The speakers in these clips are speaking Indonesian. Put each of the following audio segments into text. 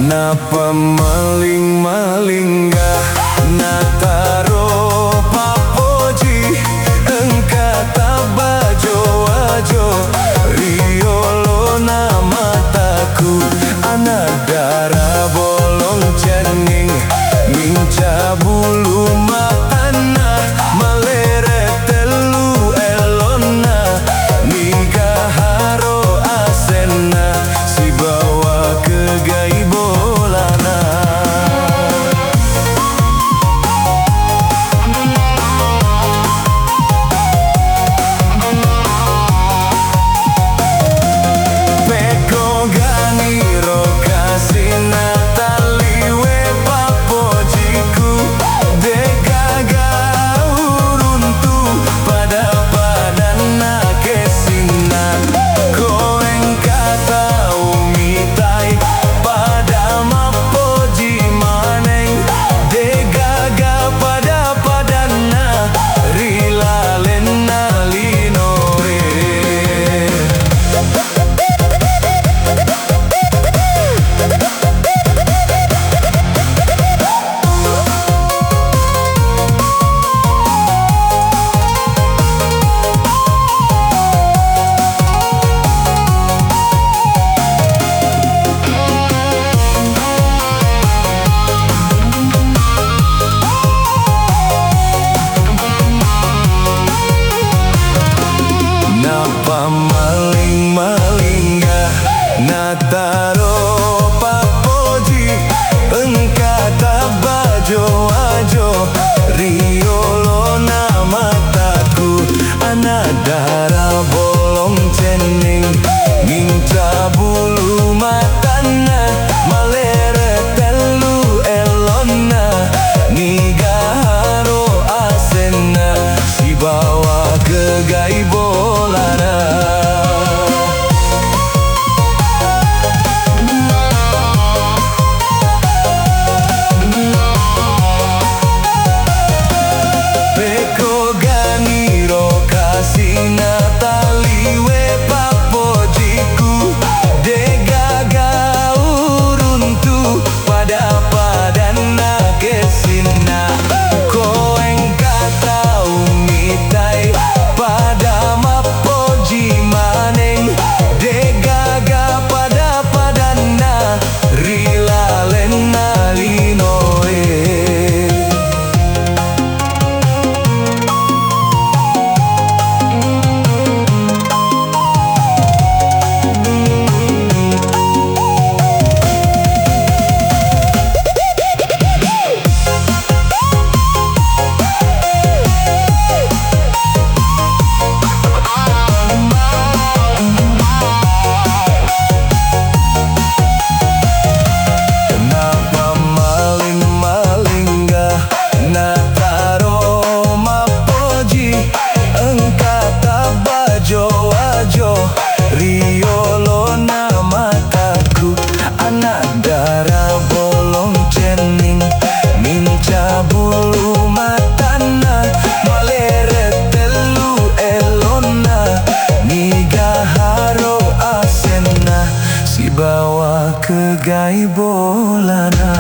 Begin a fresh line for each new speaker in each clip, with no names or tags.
Napa maling-maling gah nataro papoji engkata bajo-ajo riolo na mataku anadara bolong cening minca bulu matana malere telu elona niga haro asena si bawa ke gaibo maling-maling gah nataro papoji engkata bajo-ajo riolo na mataku anadara bolong cening minca bulu matana malere telu elona niga haro asena si bawa ke gaibolana. Riolo na mataku anadara bolong cening minca bulu matana malere telu elona niga haro asena si bawa ke gaibolana.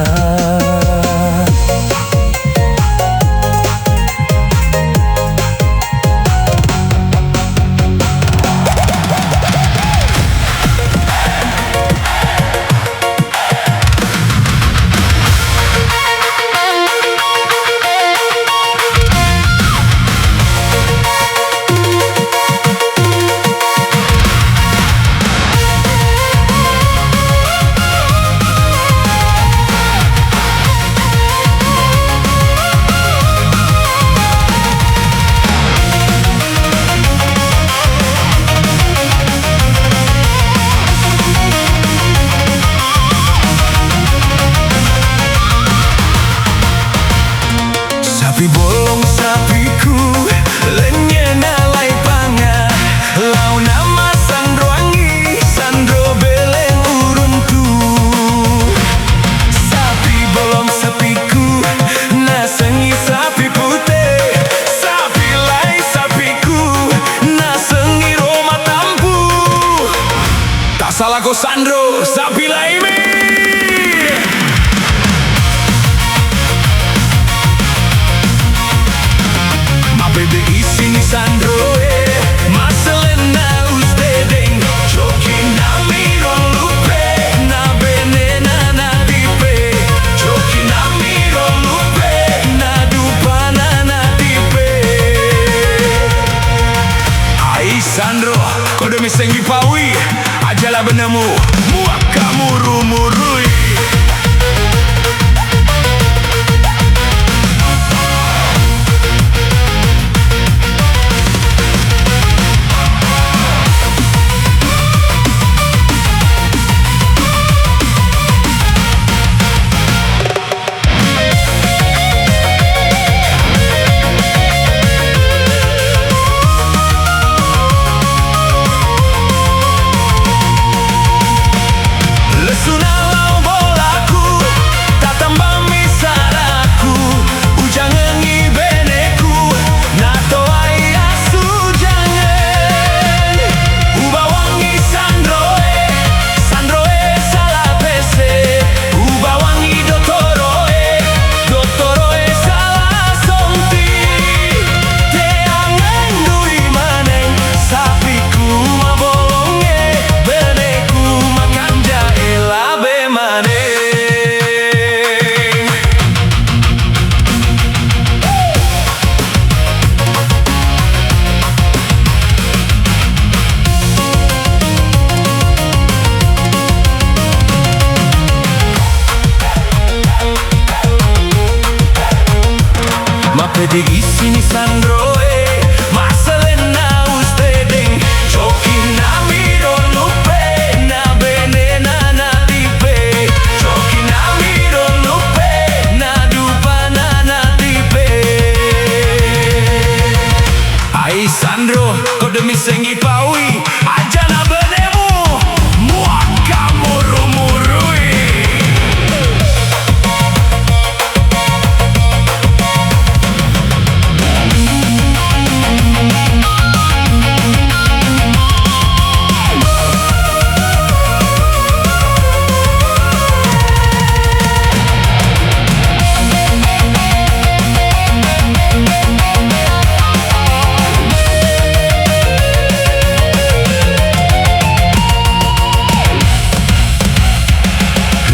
ko Sandro, sapi laimi. Ma bebe isini Sandro maselena ustedeng Choki na miron lupe na benena na dipe Choki na miron lupe na dupana na dipe Ai Sandro, kode misengi pawi ajalah benamu muak kamuru-murui. Ma pede isini Sandro maselena ustedeng Choki na miron lupe na benena na dipe Choki na miron lupe na dupana na dipe Ai Sandro, kode misengi pawi ajana benemu muak kamuru-murui.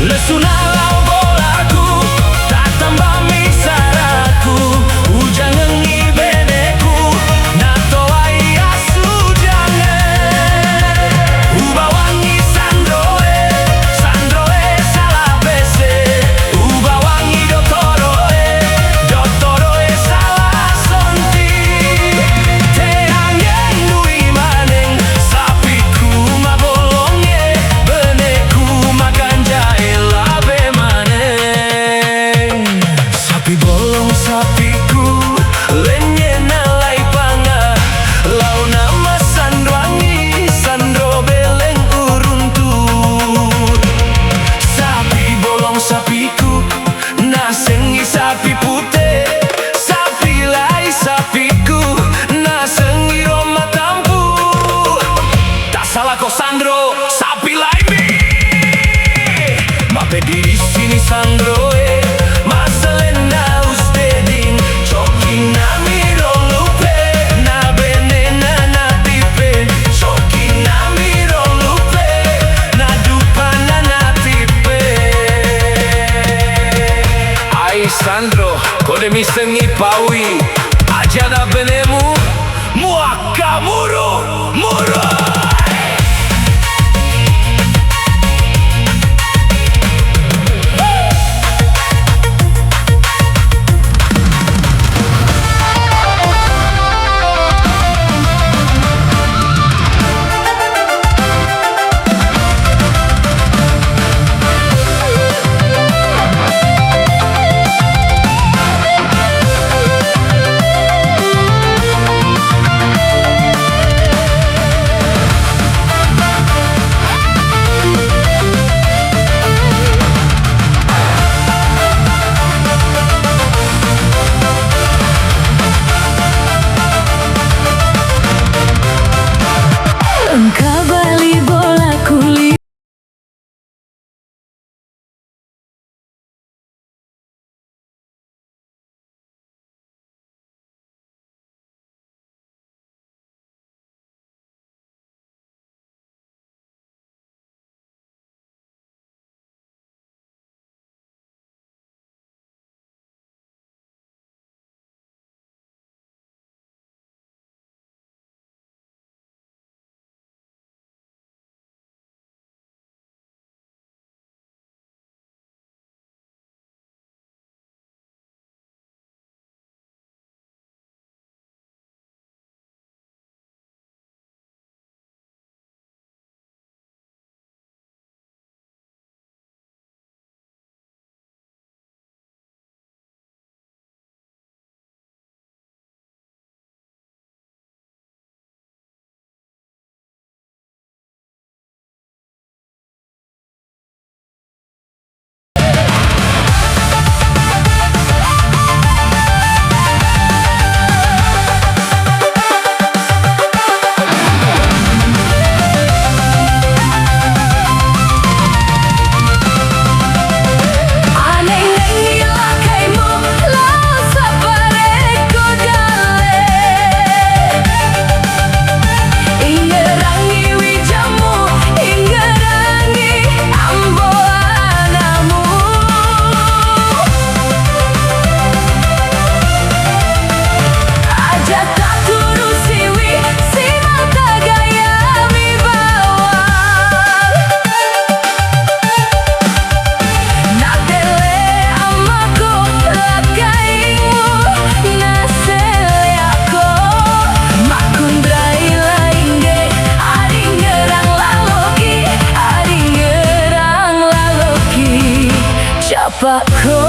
Lesunalau bolaku, tak tambah misaraku Ujang ngengi beneku, natowai asu jangan Ubawangi Sandroe, Sandroe salah bese Ubawangi Dottoroe, Dottoroe salah sonti Teang yang dui maneng, sapiku mabolonge Beneku makan jahe Sapi bolong sapiku lenyena lai panga lau nama Sandroangi Sandro beleng uruntur Sapi bolong sapiku nasengi sapi putih Sapi lai sapiku nasengi roma tampu Tak salah kau Sandro sapi lai mi Mape diri sini Sandro maselena usteding Choki na miron lupe na benena na dipe Choki na miron lupe na dupana na dipe Ai Sandro, kode misengi pawi ajana benemu muak kamuru-murui.
bapakku.